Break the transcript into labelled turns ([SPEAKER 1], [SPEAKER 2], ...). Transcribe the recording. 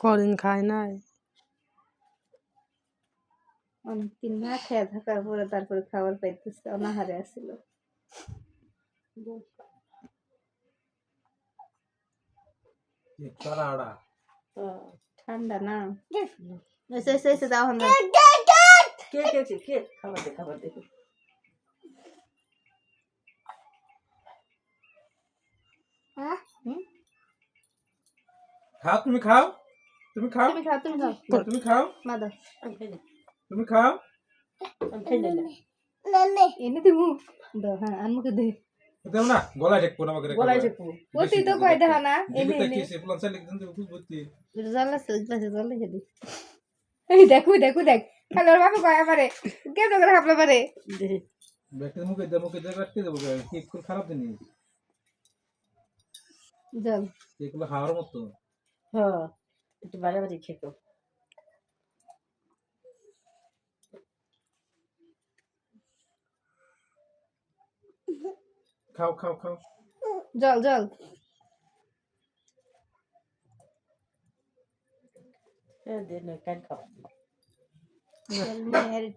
[SPEAKER 1] কদিন খায় নাই
[SPEAKER 2] অনেকদিন না খেয়ে থাকার পরে তারপরে খাবার পাইতেছে, অনাহারে আসছিল। ঠান্ডা না এসে এসে এসে দাও আমরা
[SPEAKER 3] কে খাবার দে
[SPEAKER 4] খাও তুমি খাও
[SPEAKER 2] তুমি খাও
[SPEAKER 4] তুমি খাও
[SPEAKER 2] মা দাও
[SPEAKER 4] তুমি খাও
[SPEAKER 2] এনে দিমু দাও। হ্যাঁ আনমুকে দে
[SPEAKER 4] দেও না গলায় ঠেকবো না আমাকে
[SPEAKER 3] গলায় চেপু
[SPEAKER 2] ওটি তো কই দেখা না এনে
[SPEAKER 4] জিবিতে
[SPEAKER 2] এনে
[SPEAKER 4] কি সে প্লান চাইলে কিন্তু খুব বুঝতি
[SPEAKER 2] জানলা গ্লাসে জল লিখে দি। এই দেখো দেখো দেখ কালোর বাপে কয় পারে কেমন করে হাপলা পারে
[SPEAKER 4] ব্যাগটা মুখে দে কাটতে দেবো কেক করে খারাপ দিনি
[SPEAKER 2] জল
[SPEAKER 4] কেকগুলো খাওয়ার মতো
[SPEAKER 3] হ্যাঁ একটু বাড়াবাড়ি খেতো
[SPEAKER 4] খাও খাও খাও
[SPEAKER 2] জল জল
[SPEAKER 3] দে না কেন খাও
[SPEAKER 2] জল নিয়ে